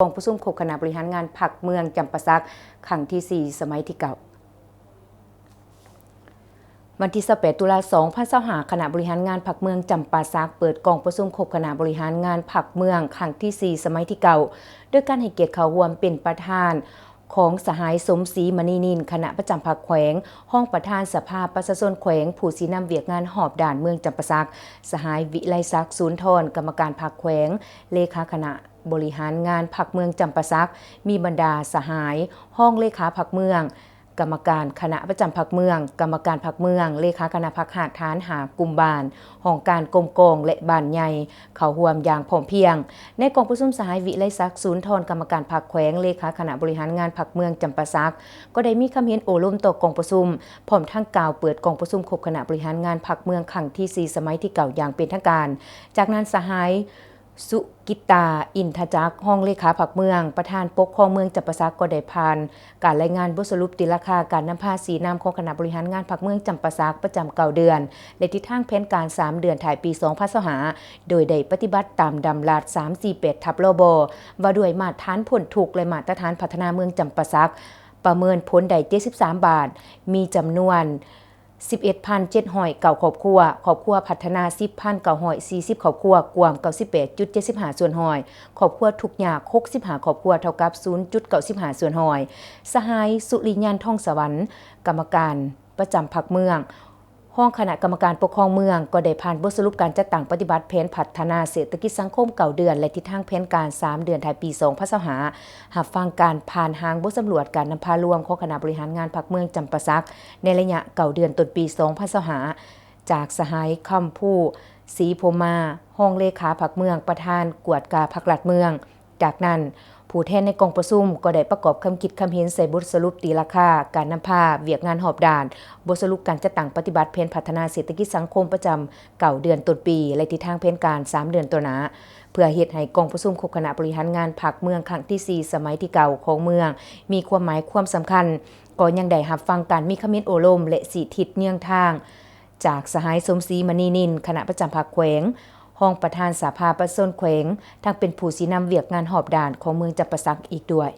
กองประชุมคณะบริหารงานพรรคเมืองจำปาสักครั้งที่ 4 สมัยที่เก่าวันที่28ตุลาคม2025คณะบริหารงานพรรคเมืองจำปาสักเปิดกองประชุมคณะบริหารงานพรรคเมืองครั้งที่ 4 สมัยที่เก่าด้วยการให้เกียรติเข้าร่วมเป็นประธานของสหายสมศรีมณีนินคณะประจำพรรคแขวงห้องประธานสภาประชาชนแขวงผู้สีนำเวียกงานหอบด่านเมืองจำปาสักสหายวิไลศักดิ์ศูนย์ทรกรรมการพรรคแขวงเลขาคณะบริหารงานพรรคเมืองจำปาสักมีบรรดาสหายห้องเลขาพรรคเมืองกรรมการคณะประจำพรรคเมืองกรรมการพรรคเมืองเลขาคณะพรรคหาดฐานหากลุ่มบานห้องการกรมกองและบานใหญ่เขาห่วมอย่างพร้อมเพียงในกองประชุมสหายวิไลศักดิ์ศูนย์ทรกรรมการพรรคแขวงเลขาคณะบริหารงานพรรคเมืองจำปาสักก็ได้มีคำเห็นโอลุ่มต่อกองประชุมพร้อมทั้งกล่าวเปิดกองประชุมคณะบริหารงานพรรคเมืองครั้งที่ 4 สมัยที่เก่าอย่างเป็นทางการจากนั้นสหายสุกิตาอินทจักรห้องเลขาพรรคเมืองประธานปกครองเมืองจำปาสักก็ได้ผ่านการรายงานบทสรุปติราคาการนำภาษีนำของคณะบริหารงานพรรคเมืองจำปาสักประจำเก่าเดือนและทิศทางแผนการ3 เดือนถ่ายปี2025โดยได้ปฏิบัติตามดำรา348ทับลบว่าด้วยมาตรฐานผลถูกและมาตรฐานพัฒนาเมืองจำปาสักประเมินผลได้73 บาทมีจำนวน11,709 ครอบครัวพัฒนา 10,940 ครอบครัวกวาง 98.75 ส่วนหอยครอบครัวทุกยาก65 ครอบครัวเท่ากับ 0.95 ส่วนหอยสหายสุริยันท่องสวรรค์กรรมการประจำพรรคเมืองห้องคณะกรรมการปกครองเมืองก็ได้ผ่านบทสรุปการจัดตั้งปฏิบัติแผนพัฒนาเศรษฐกิจสังคมเก่าเดือนและทิศทางแผนการ3 เดือนท้ายปี2025หับฟังการผ่านหางบทสำรวจการนำพารวมของคณะบริหารงานพรรคเมืองจำปาสักในระยะเก่าเดือนต้นปี2025จากสหายคำผู้ศรีโพมาห้องเลขาพรรคเมืองประธานกวดกาพรรคหลัดเมืองจากนั้นผู้แทนในกองประชุมก็ได้ประกอบคำคิดคำเห็นใส่บทสรุปตีราคาการนำพาเวียกงานหอบด่านบทสรุปการจัดตั้งปฏิบัติแผนพัฒนาเศรษฐกิจสังคมประจำเก่าเดือนต้นปีและทิศทางแผนการ3 เดือนตัวหน้าเพื่อเฮ็ดให้กองประชุมคณะบริหารงานพรรคเมืองครั้งที่ 4 สมัยที่เก่าของเมืองมีความหมายความสำคัญก็ยังได้รับฟังการมีคำเห็นโอลมและสีทิศเนียงทางจากสหายสมศรีมณีนินคณะประจำพรรคแขวงห้องประธานสภาประชาชนแขวงทั้งเป็นผู้สีนำเวียกงานหอบด่านของเมืองจำปาสักอีกด้วย